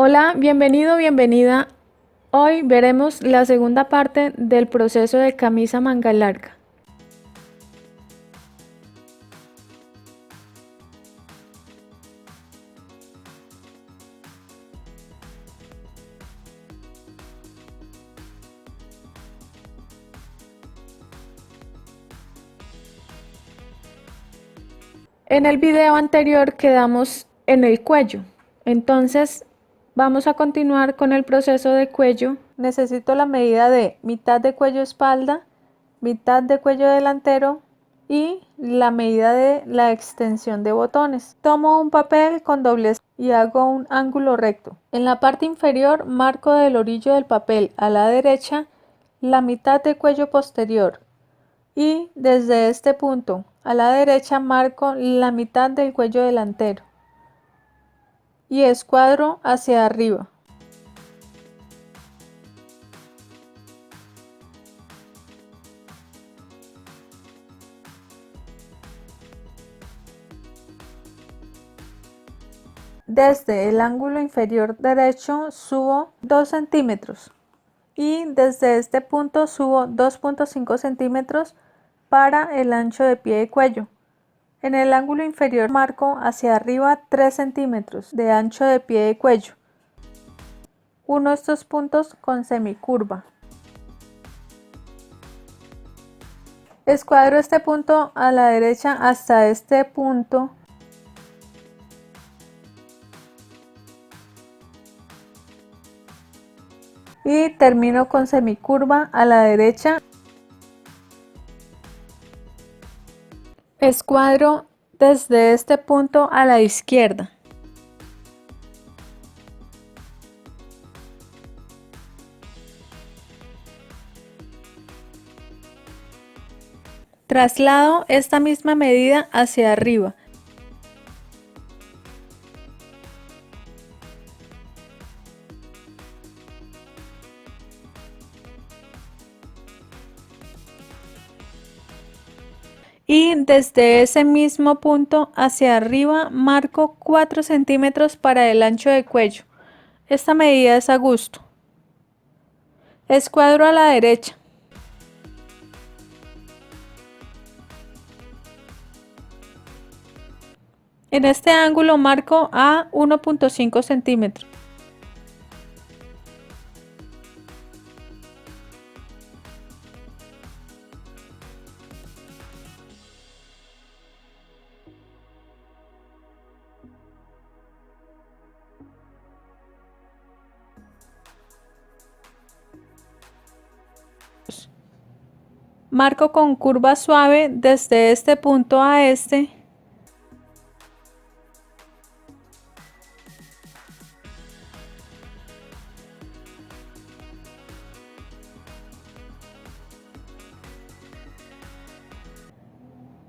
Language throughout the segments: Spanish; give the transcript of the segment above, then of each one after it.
Hola, bienvenido, bienvenida. Hoy veremos la segunda parte del proceso de camisa manga larga. En el video anterior quedamos en el cuello, entonces vamos a continuar con el proceso de cuello. Necesito la medida de mitad de cuello espalda, mitad de cuello delantero y la medida de la extensión de botones. Tomo un papel con doblez y hago un ángulo recto. En la parte inferior marco del orillo del papel a la derecha la mitad de cuello posterior y desde este punto a la derecha marco la mitad del cuello delantero y escuadro hacia arriba. Desde el ángulo inferior derecho subo 2 centímetros y desde este punto subo 2,5 centímetros para el ancho de pie y cuello. En el ángulo inferior marco hacia arriba 3 centímetros de ancho de pie y cuello. Uno estos puntos con semicurva. Escuadro este punto a la derecha hasta este punto y termino con semicurva a la derecha. Escuadro desde este punto a la izquierda. Traslado esta misma medida hacia arriba. Y desde ese mismo punto hacia arriba marco 4 centímetros para el ancho de cuello. Esta medida es a gusto. Escuadro a la derecha. En este ángulo marco a 1,5 centímetros. Marco con curva suave desde este punto a este.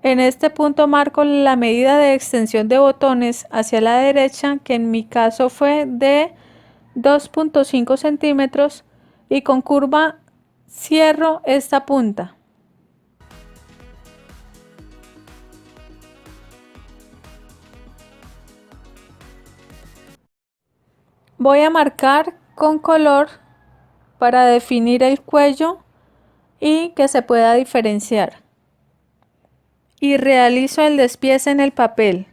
En este punto marco la medida de extensión de botones hacia la derecha, que en mi caso fue de 2,5 centímetros, y con curva cierro esta punta. Voy a marcar con color para definir el cuello y que se pueda diferenciar. Y realizo el despiece en el papel.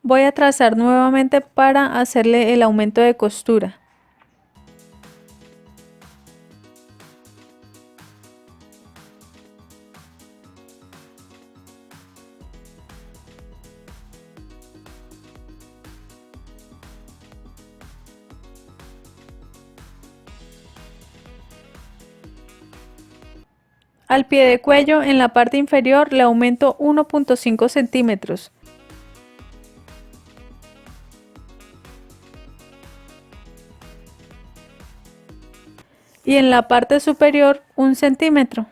Voy a trazar nuevamente para hacerle el aumento de costura. Al pie de cuello, en la parte inferior, le aumento 1,5 centímetros. Y en la parte superior 1 centímetro.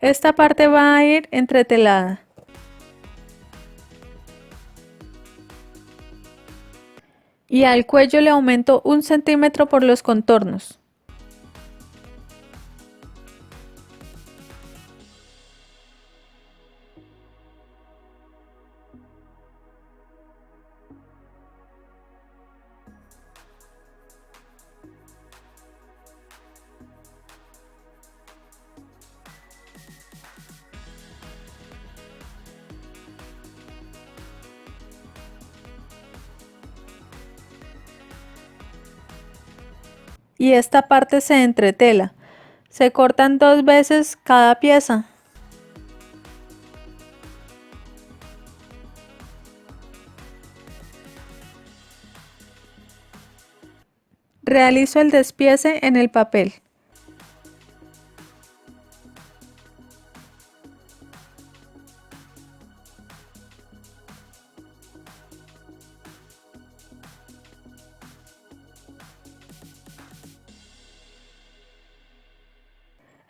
Esta parte va a ir entretelada. Y al cuello le aumento 1 centímetro por los contornos. Y esta parte se entretela. Se cortan 2 veces cada pieza. Realizo el despiece en el papel.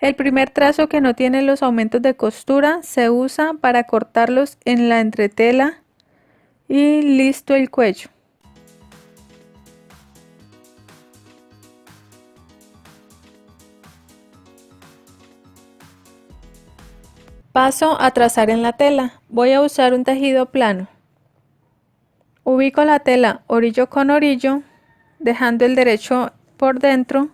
El primer trazo que no tiene los aumentos de costura se usa para cortarlos en la entretela y listo el cuello. Paso a trazar en la tela. Voy a usar un tejido plano. Ubico la tela orillo con orillo, dejando el derecho por dentro.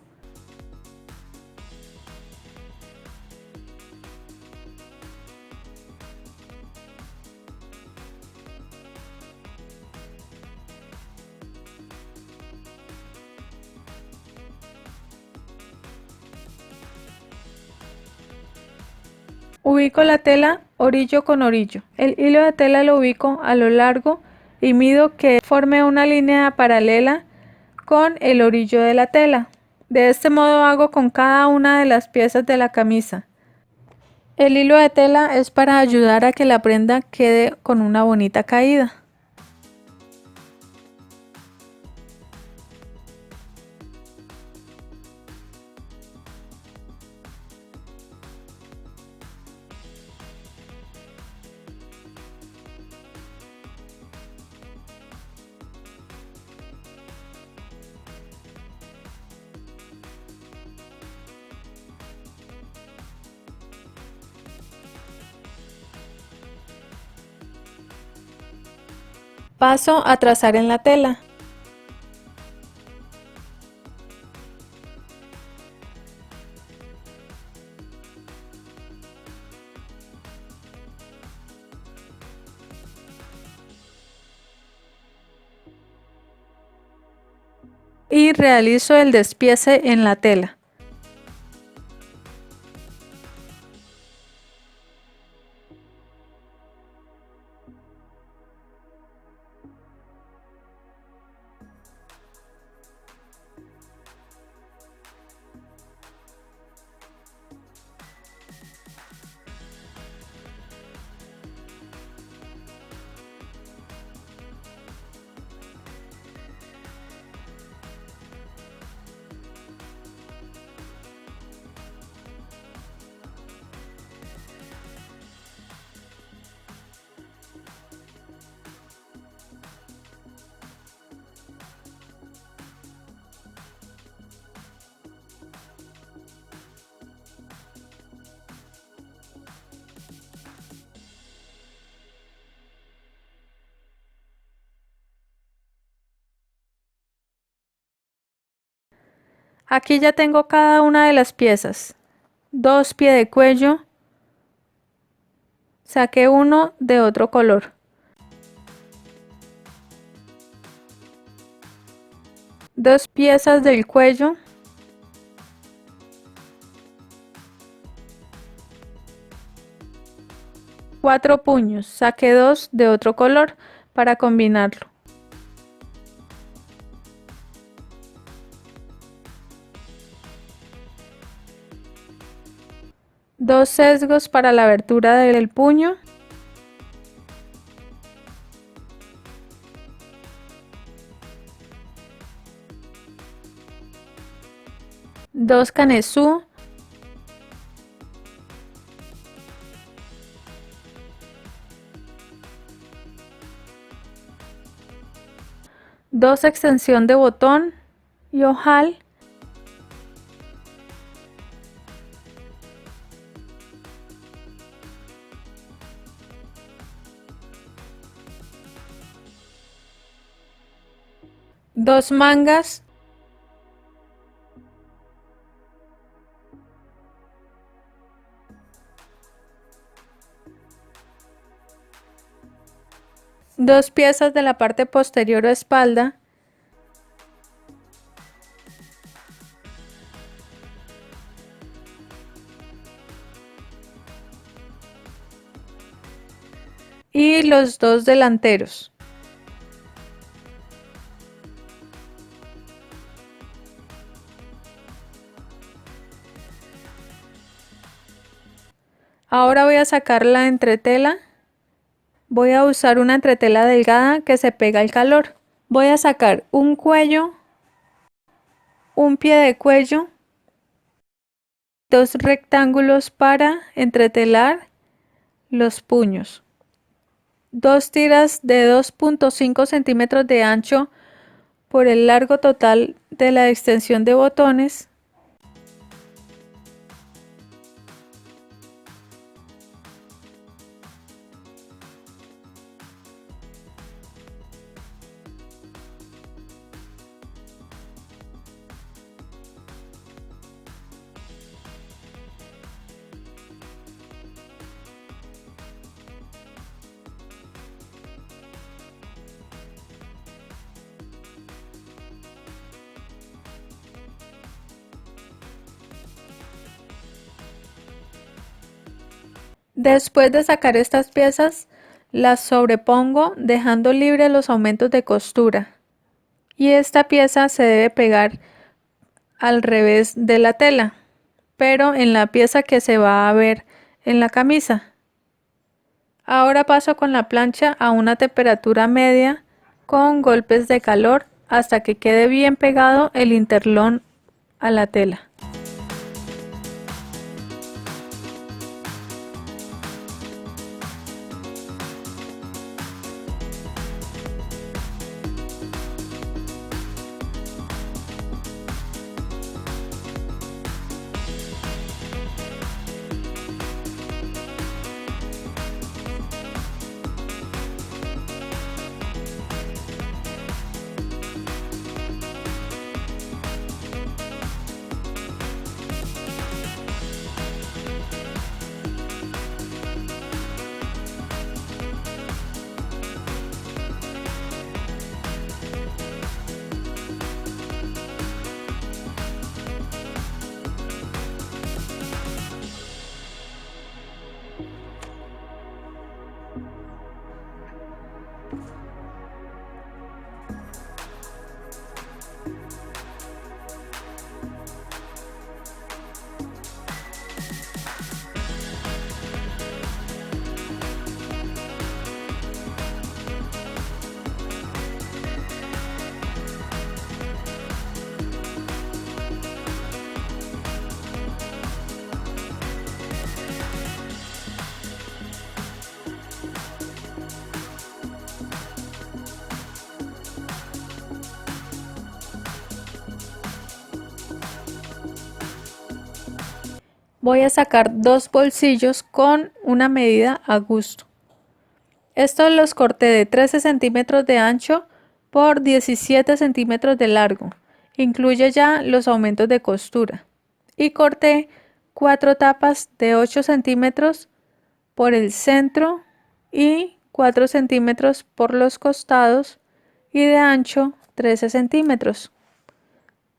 Ubico la tela orillo con orillo. El hilo de tela lo ubico a lo largo y mido que forme una línea paralela con el orillo de la tela. De este modo hago con cada una de las piezas de la camisa. El hilo de tela es para ayudar a que la prenda quede con una bonita caída. Paso a trazar en la tela. Y realizo el despiece en la tela. Aquí ya tengo cada una de las piezas. 2 pies de cuello. Saqué uno de otro color. Dos piezas del cuello. Cuatro puños. Saqué 2 de otro color para combinarlo. Dos sesgos para la abertura del puño. Dos canesú. 2 extensión de botón y ojal, dos mangas, dos piezas de la parte posterior o espalda, y los dos delanteros. Ahora voy a sacar la entretela. Voy a usar una entretela delgada que se pega al calor. Voy a sacar un cuello, un pie de cuello, dos rectángulos para entretelar los puños, dos tiras de 2.5 centímetros de ancho por el largo total de la extensión de botones, después de sacar estas piezas, las sobrepongo dejando libres los aumentos de costura. Y esta pieza se debe pegar al revés de la tela, pero en la pieza que se va a ver en la camisa. Ahora paso con la plancha a una temperatura media con golpes de calor hasta que quede bien pegado el interlón a la tela. Voy a sacar dos bolsillos con una medida a gusto. Estos los corté de 13 centímetros de ancho por 17 centímetros de largo. Incluye ya los aumentos de costura. Y corté 4 tapas de 8 centímetros por el centro y 4 centímetros por los costados y de ancho 13 centímetros.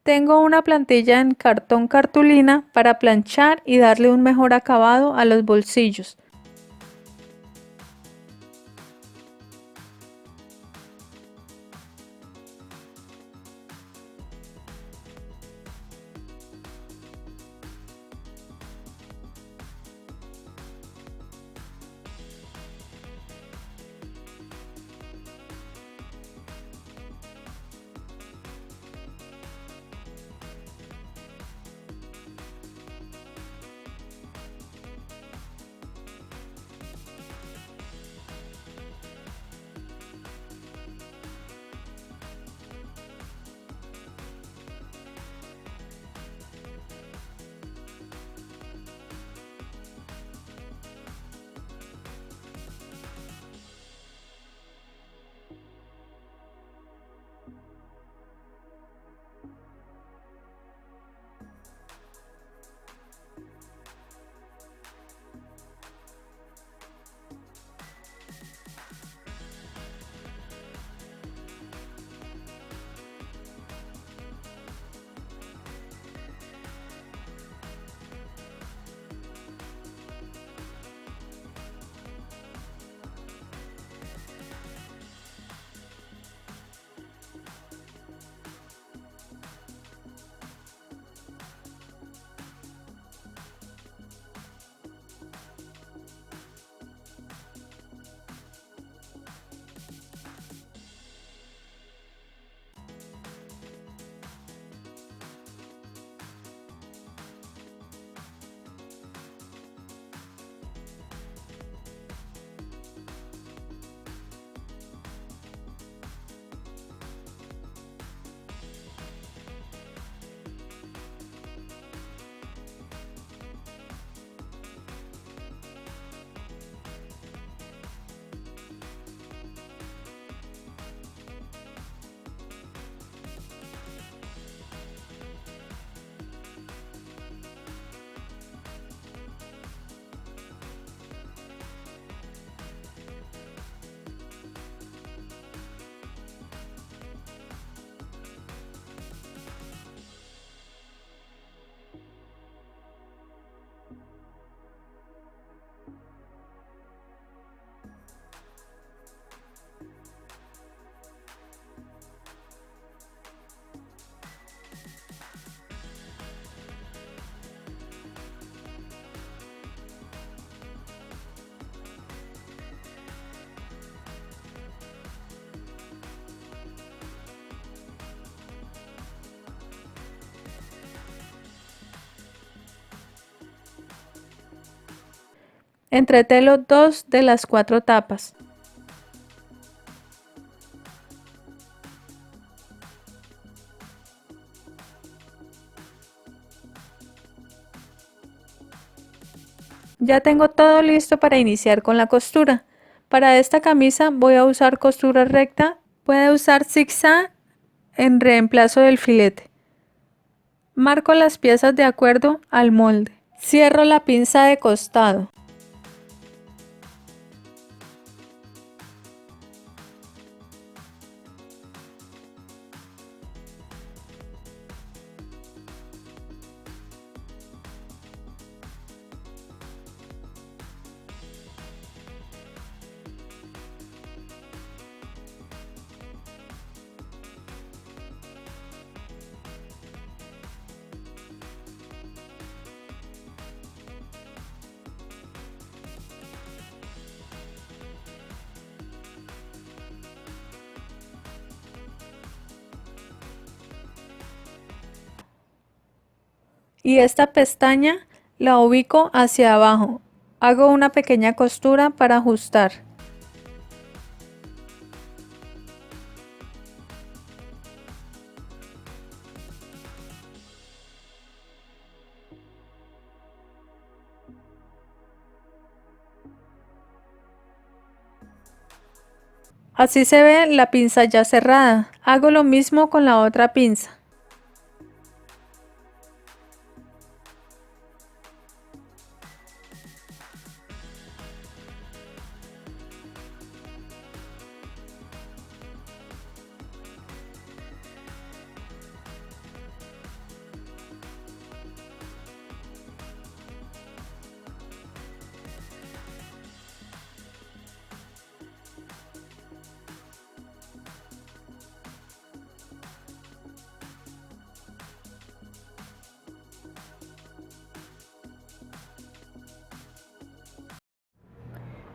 Tengo una plantilla en cartón cartulina para planchar y darle un mejor acabado a los bolsillos. Entretelo 2 de las 4 tapas. Ya tengo todo listo para iniciar con la costura. Para esta camisa voy a usar costura recta, puede usar zigzag en reemplazo del filete. Marco las piezas de acuerdo al molde. Cierro la pinza de costado. Y esta pestaña la ubico hacia abajo. Hago una pequeña costura para ajustar. Así se ve la pinza ya cerrada. Hago lo mismo con la otra pinza.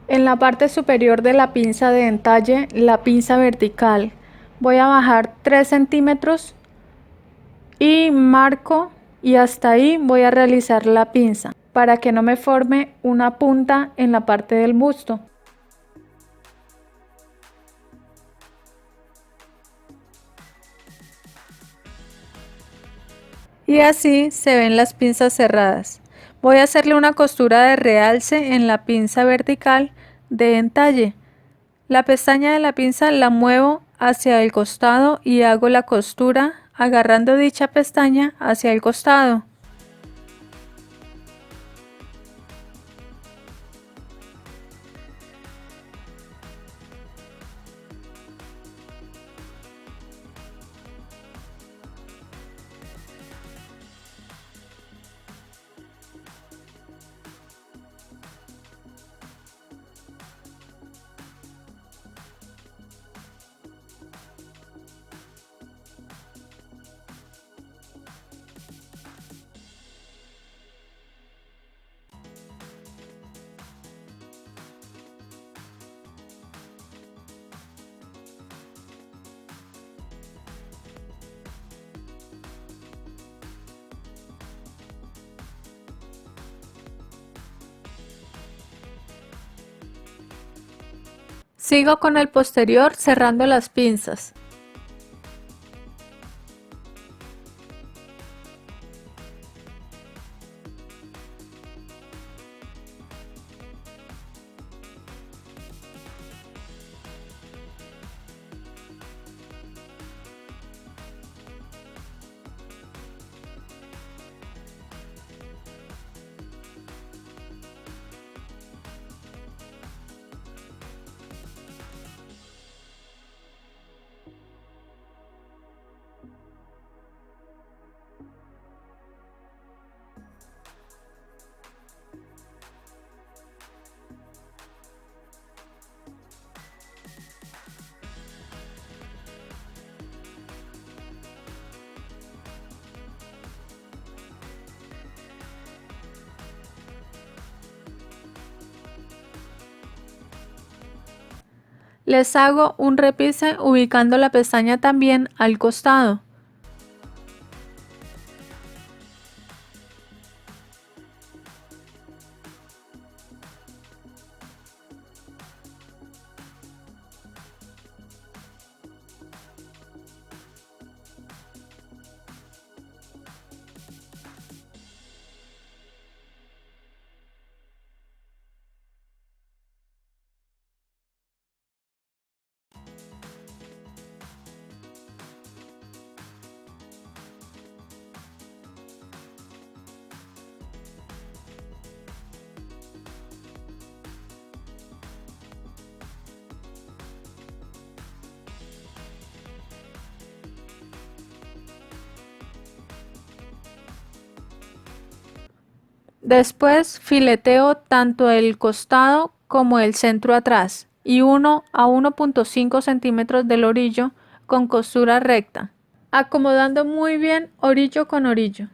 En la parte superior de la pinza de entalle, la pinza vertical, voy a bajar 3 centímetros y marco, y hasta ahí voy a realizar la pinza para que no me forme una punta en la parte del busto. Y así se ven las pinzas cerradas. Voy a hacerle una costura de realce en la pinza vertical de entalle. La pestaña de la pinza la muevo hacia el costado y hago la costura agarrando dicha pestaña hacia el costado. Sigo con el posterior cerrando las pinzas. Les hago un repise ubicando la pestaña también al costado. Después fileteo tanto el costado como el centro atrás y 1 a 1.5 centímetros del orillo con costura recta, acomodando muy bien orillo con orillo.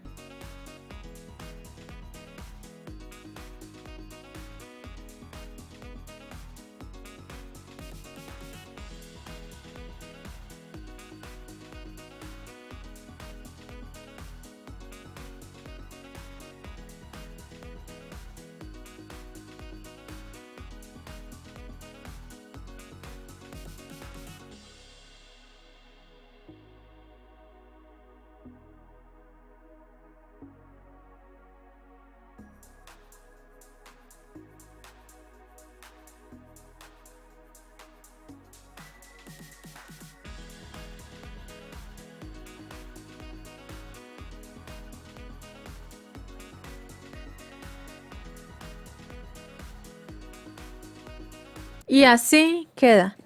Y así queda.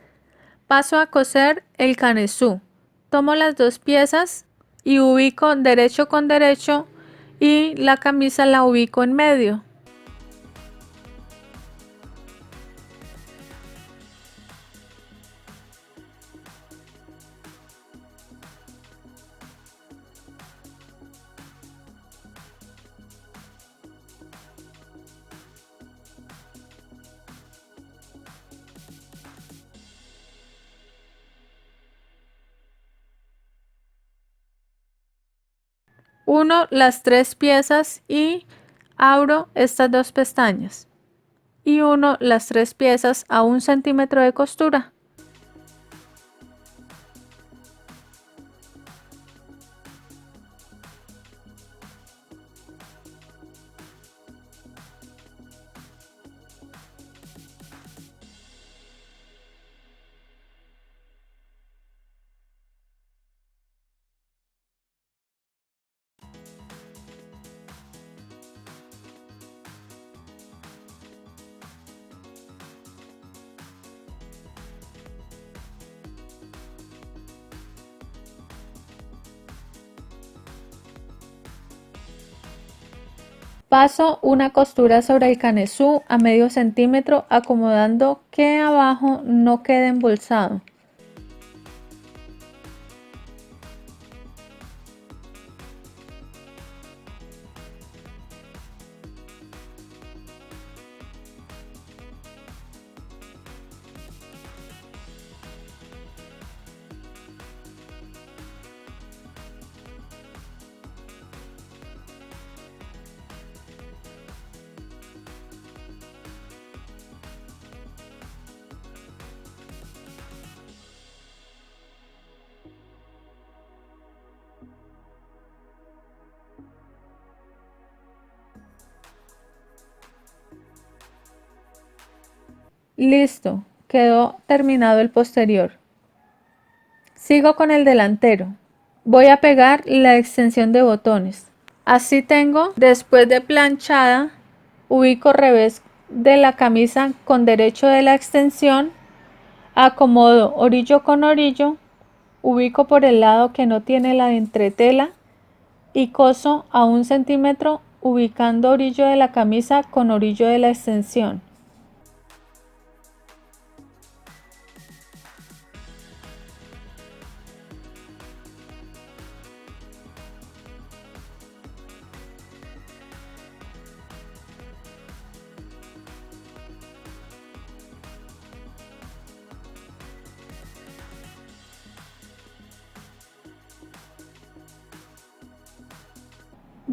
Paso a coser el canesú. Tomo las dos piezas y ubico derecho con derecho y la camisa la ubico en medio. Uno las tres piezas y abro estas dos pestañas. Y uno las tres piezas a 1 centímetro de costura. Paso una costura sobre el canesú a medio centímetro, acomodando que abajo no quede embolsado. Listo, quedó terminado el posterior. Sigo con el delantero. Voy a pegar la extensión de botones. Así tengo, después de planchada, ubico revés de la camisa con derecho de la extensión, acomodo orillo con orillo, ubico por el lado que no tiene la entretela y coso a 1 centímetro ubicando orillo de la camisa con orillo de la extensión.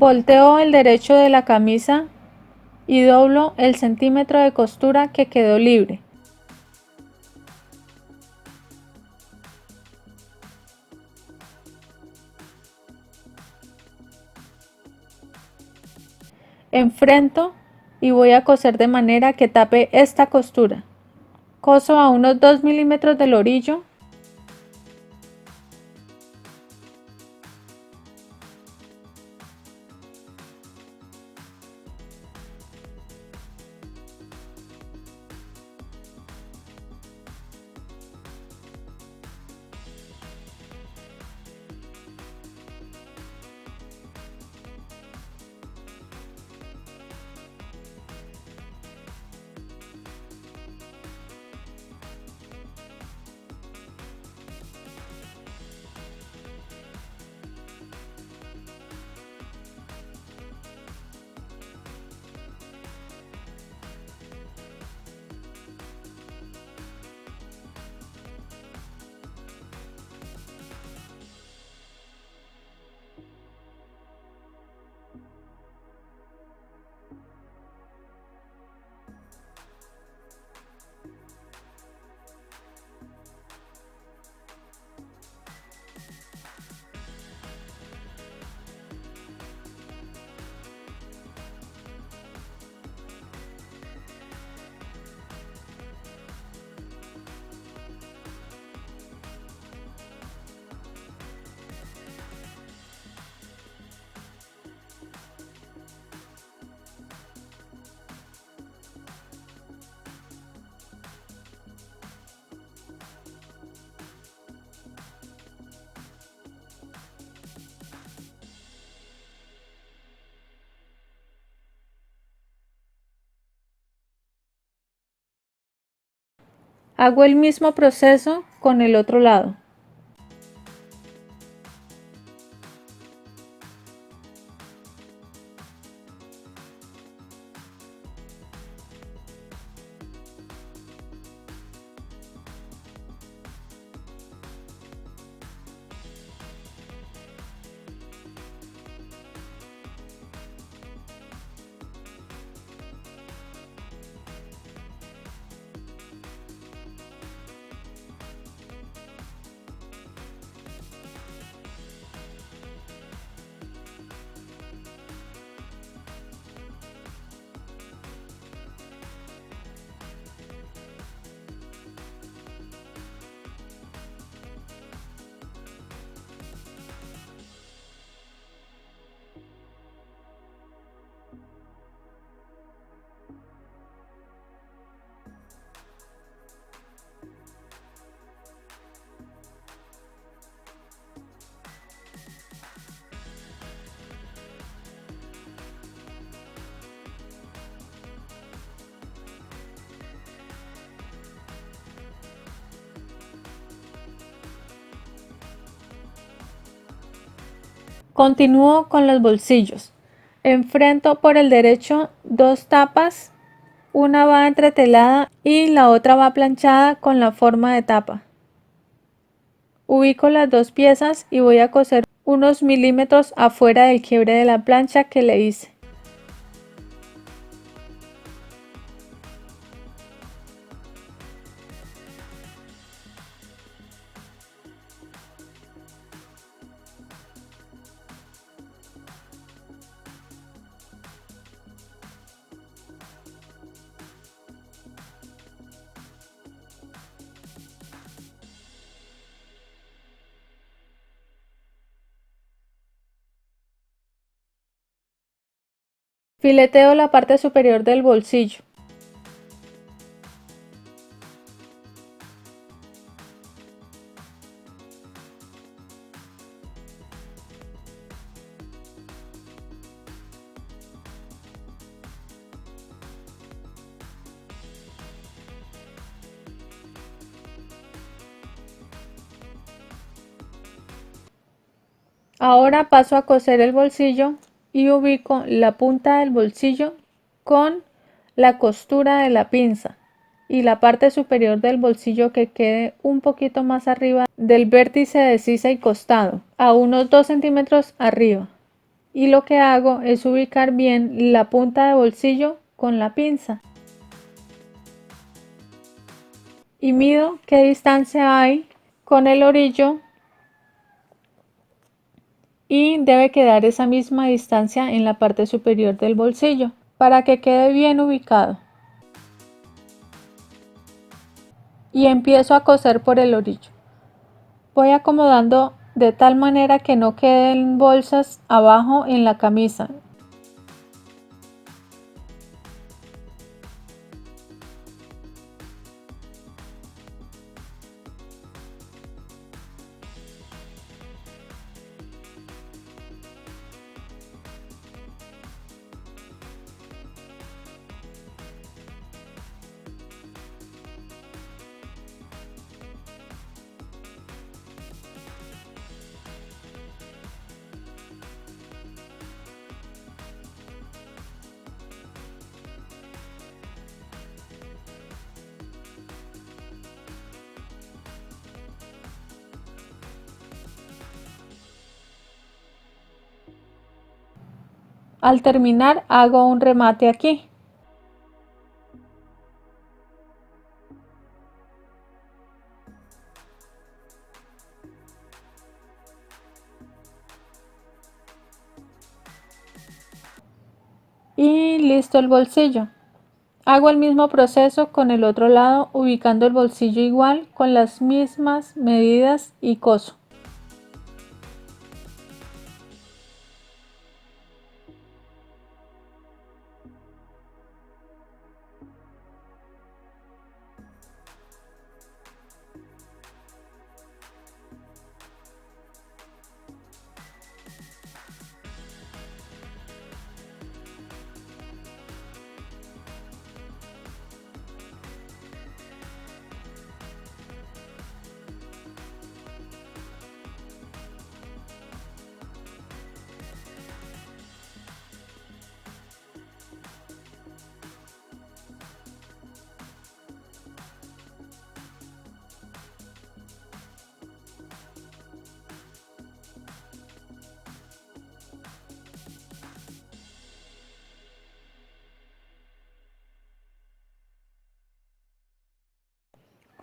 Volteo el derecho de la camisa y doblo el centímetro de costura que quedó libre. Enfrento y voy a coser de manera que tape esta costura. Coso a unos 2 milímetros del orillo. Hago el mismo proceso con el otro lado. Continúo con los bolsillos. Enfrento por el derecho 2 tapas, una va entretelada y la otra va planchada con la forma de tapa. Ubico las dos piezas y voy a coser unos milímetros afuera del quiebre de la plancha que le hice. Fileteo la parte superior del bolsillo. Ahora paso a coser el bolsillo y ubico la punta del bolsillo con la costura de la pinza y la parte superior del bolsillo que quede un poquito más arriba del vértice de sisa y costado, a unos 2 centímetros arriba. Y lo que hago es ubicar bien la punta de bolsillo con la pinza. Y mido qué distancia hay con el orillo y debe quedar esa misma distancia en la parte superior del bolsillo para que quede bien ubicado. Y empiezo a coser por el orillo. Voy acomodando de tal manera que no queden bolsas abajo en la camisa. Al terminar hago un remate aquí. Y listo el bolsillo. Hago el mismo proceso con el otro lado, ubicando el bolsillo igual con las mismas medidas y coso.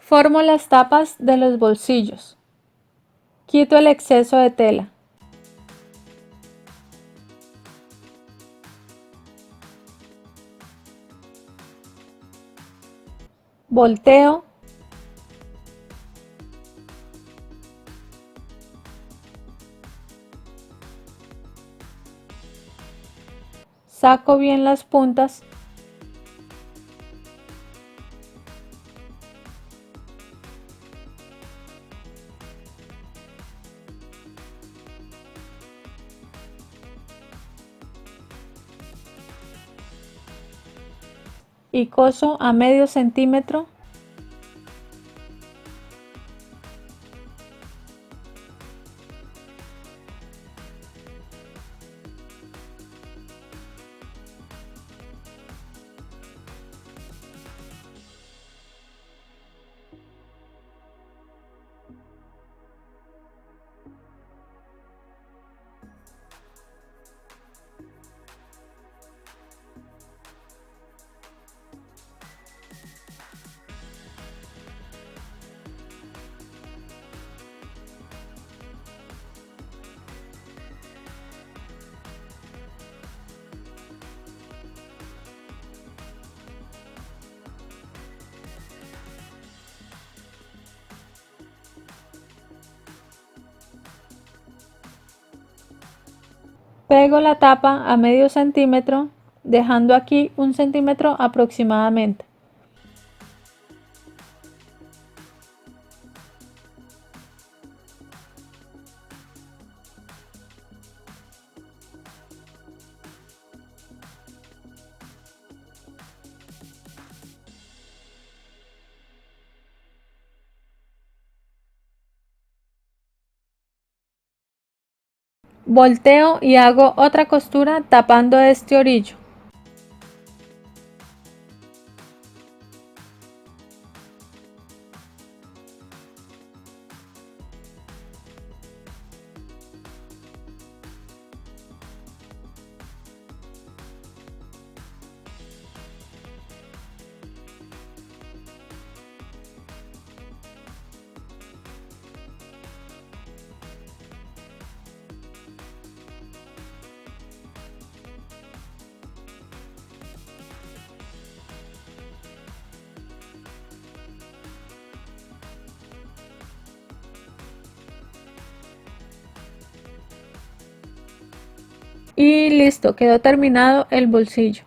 Formo las tapas de los bolsillos. Quito el exceso de tela. Volteo. Saco bien las puntas. Y coso a medio centímetro. Pego la tapa a medio centímetro, dejando aquí 1 centímetro aproximadamente. Volteo y hago otra costura tapando este orillo. Y listo, quedó terminado el bolsillo.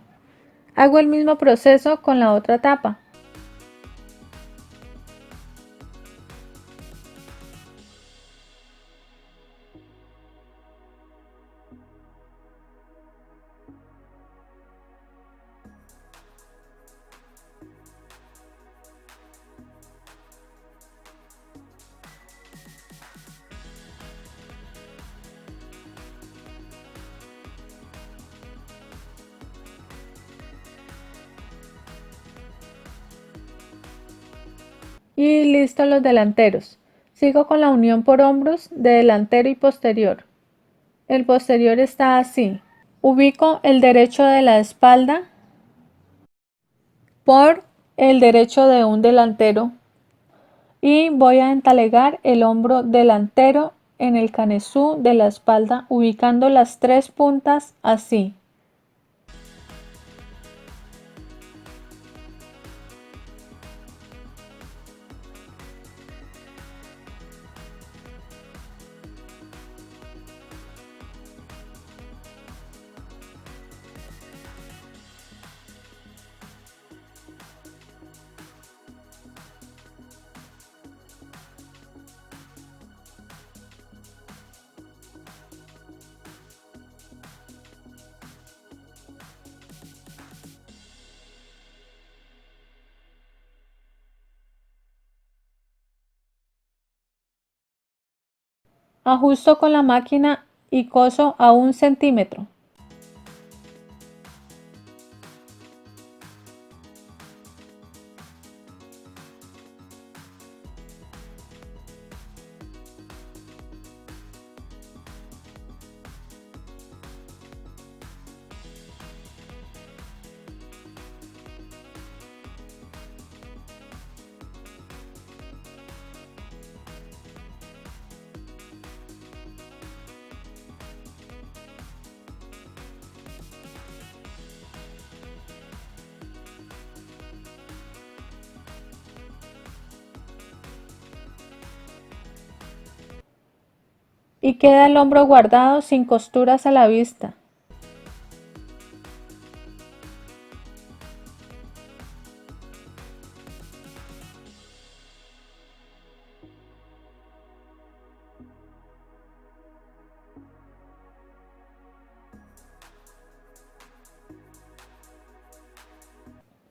Hago el mismo proceso con la otra tapa. Y listo los delanteros. Sigo con la unión por hombros de delantero y posterior. El posterior está así. Ubico el derecho de la espalda por el derecho de un delantero y voy a entalegar el hombro delantero en el canesú de la espalda, ubicando las 3 puntas así. Ajusto con la máquina y coso a 1 centímetro. y queda el hombro guardado sin costuras a la vista.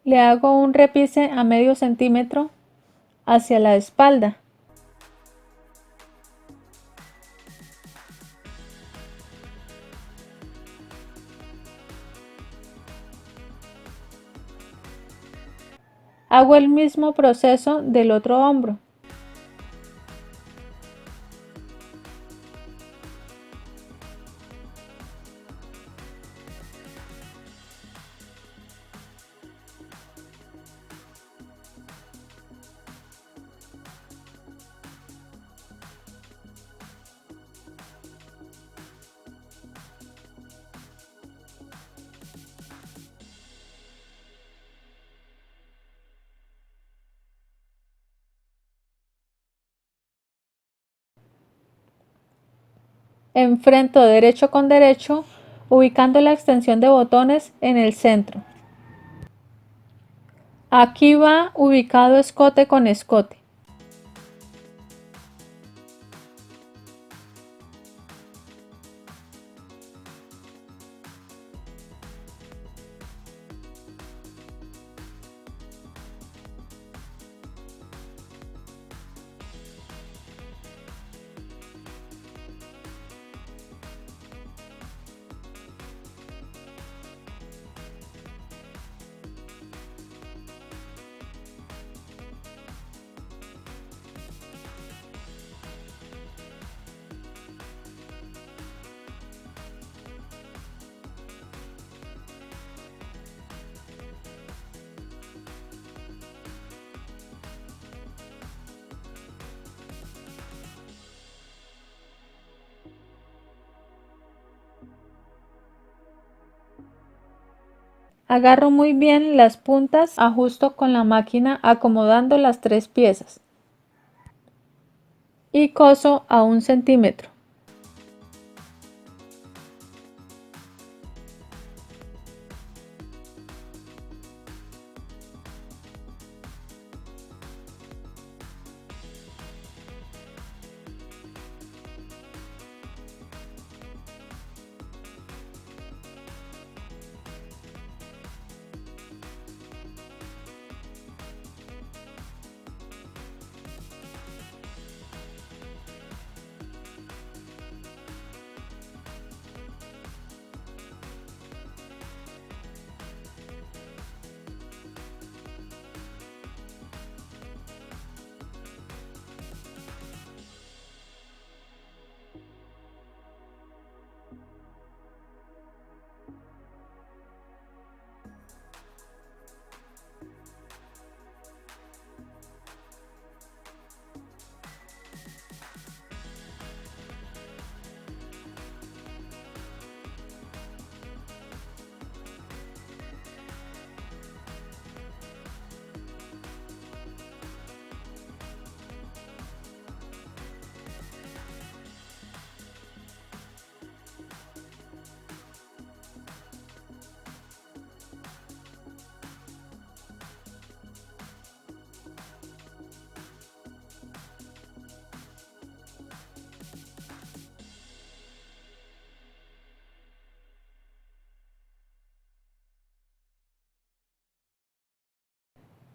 Le hago un repise a medio centímetro hacia la espalda. Hago el mismo proceso del otro hombro. Enfrento derecho con derecho, ubicando la extensión de botones en el centro. Aquí va ubicado escote con escote. Agarro muy bien las puntas, ajusto con la máquina acomodando las 3 piezas y coso a 1 centímetro.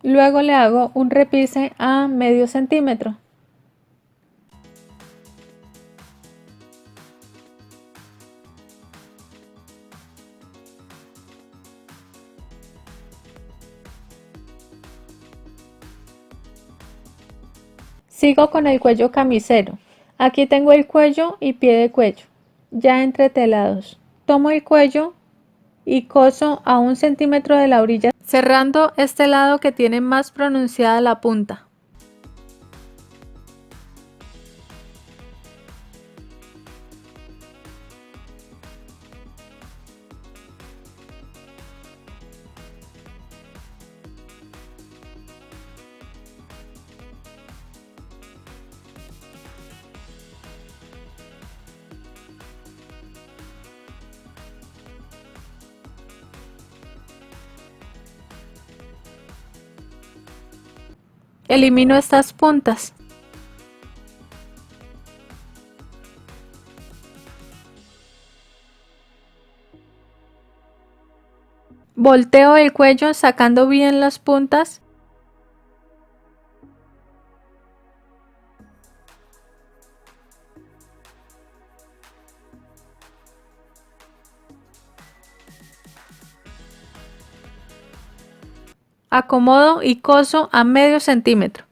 Luego le hago un repise a medio centímetro. Sigo con el cuello camisero. Aquí tengo el cuello y pie de cuello, ya entretelados. Tomo el cuello y coso a 1 centímetro de la orilla, cerrando este lado que tiene más pronunciada la punta. Elimino estas puntas. Volteo el cuello sacando bien las puntas. Acomodo y coso a medio centímetro.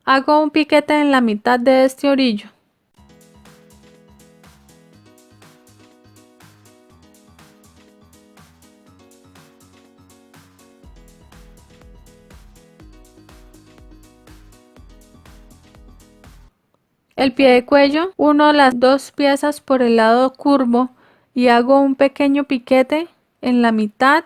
Hago un piquete en la mitad de este orillo. El pie de cuello, uno las dos piezas por el lado curvo y hago un pequeño piquete en la mitad